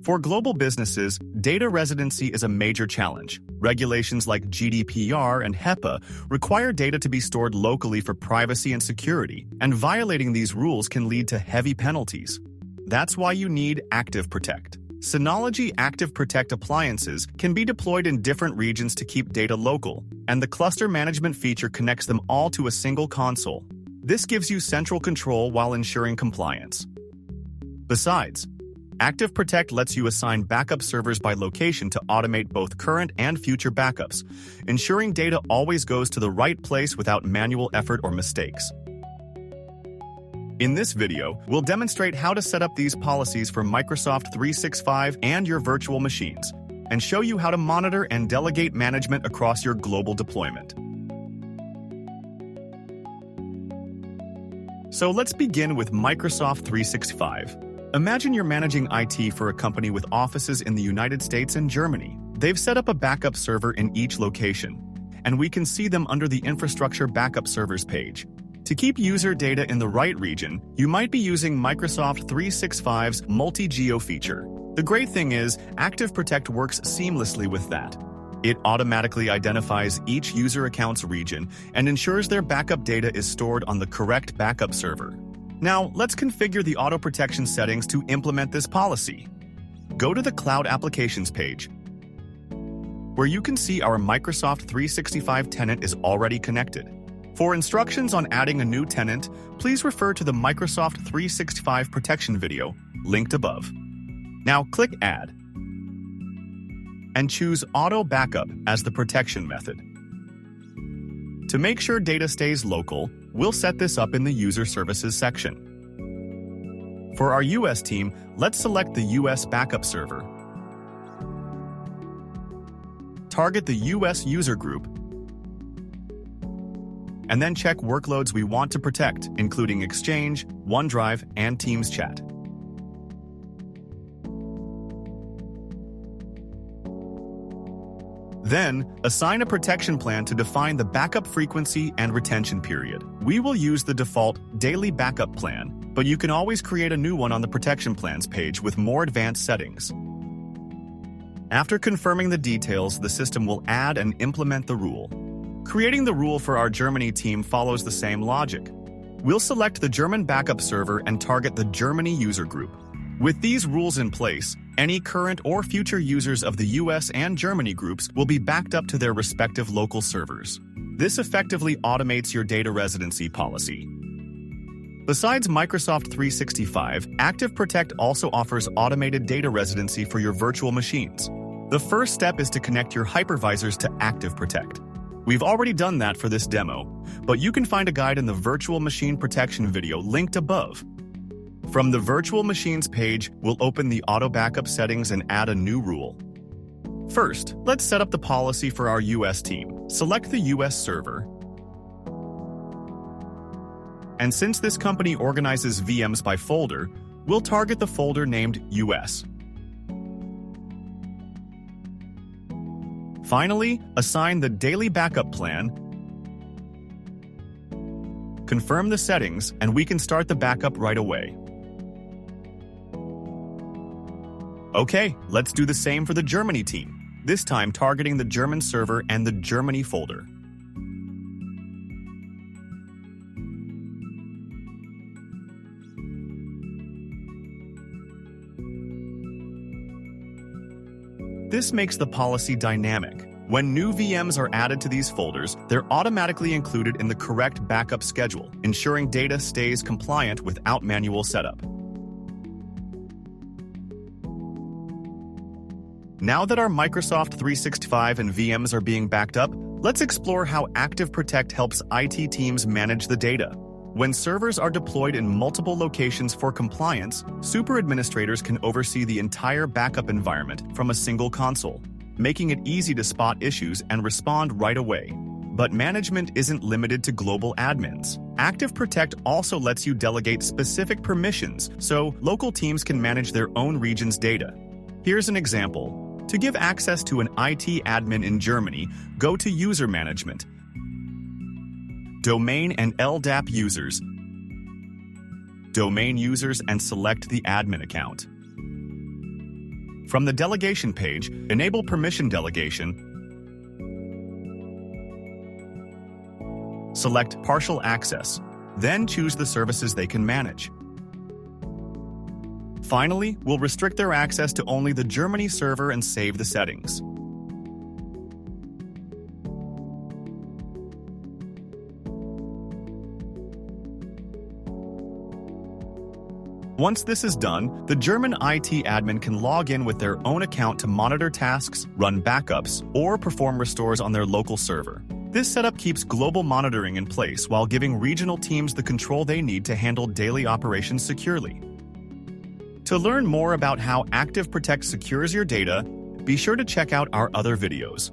For global businesses, data residency is a major challenge. Regulations like GDPR and HEPA require data to be stored locally for privacy and security, and violating these rules can lead to heavy penalties. That's why you need ActiveProtect. Synology ActiveProtect appliances can be deployed in different regions to keep data local, and the cluster management feature connects them all to a single console. This gives you central control while ensuring compliance. Besides, ActiveProtect lets you assign backup servers by location to automate both current and future backups, ensuring data always goes to the right place without manual effort or mistakes. In this video, we'll demonstrate how to set up these policies for Microsoft 365 and your virtual machines, and show you how to monitor and delegate management across your global deployment. So let's begin with Microsoft 365. Imagine you're managing IT for a company with offices in the United States and Germany. They've set up a backup server in each location, and we can see them under the Infrastructure Backup Servers page. To keep user data in the right region, you might be using Microsoft 365's Multi-Geo feature. The great thing is, ActiveProtect works seamlessly with that. It automatically identifies each user account's region and ensures their backup data is stored on the correct backup server. Now, let's configure the auto protection settings to implement this policy. Go to the Cloud Applications page, where you can see our Microsoft 365 tenant is already connected. For instructions on adding a new tenant, please refer to the Microsoft 365 protection video, linked above. Now click Add, and choose Auto Backup as the protection method. To make sure data stays local, we'll set this up in the User Services section. For our US team, let's select the US backup server. Target the US user group, and then check workloads we want to protect, including Exchange, OneDrive, and Teams Chat. Then, assign a protection plan to define the backup frequency and retention period. We will use the default Daily Backup Plan, but you can always create a new one on the Protection Plans page with more advanced settings. After confirming the details, the system will add and implement the rule. Creating the rule for our Germany team follows the same logic. We'll select the German backup server and target the Germany user group. With these rules in place, any current or future users of the US and Germany groups will be backed up to their respective local servers. This effectively automates your data residency policy. Besides Microsoft 365, ActiveProtect also offers automated data residency for your virtual machines. The first step is to connect your hypervisors to ActiveProtect. We've already done that for this demo, but you can find a guide in the Virtual Machine Protection video linked above. From the Virtual Machines page, we'll open the Auto Backup settings and add a new rule. First, let's set up the policy for our US team. Select the US server. And since this company organizes VMs by folder, we'll target the folder named US. Finally, assign the Daily Backup Plan, confirm the settings, and we can start the backup right away. Okay, let's do the same for the Germany team, this time targeting the German server and the Germany folder. This makes the policy dynamic. When new VMs are added to these folders, they're automatically included in the correct backup schedule, ensuring data stays compliant without manual setup. Now that our Microsoft 365 and VMs are being backed up, let's explore how ActiveProtect helps IT teams manage the data. When servers are deployed in multiple locations for compliance, super administrators can oversee the entire backup environment from a single console, making it easy to spot issues and respond right away. But management isn't limited to global admins. ActiveProtect also lets you delegate specific permissions so local teams can manage their own region's data. Here's an example. To give access to an IT admin in Germany, go to User Management, Domain and LDAP Users. domain users, and select the admin account. From the delegation page, enable permission delegation. Select partial access, then choose the services they can manage. Finally, we'll restrict their access to only the Germany server and save the settings. Once this is done, the German IT admin can log in with their own account to monitor tasks, run backups, or perform restores on their local server. This setup keeps global monitoring in place while giving regional teams the control they need to handle daily operations securely. To learn more about how ActiveProtect secures your data, be sure to check out our other videos.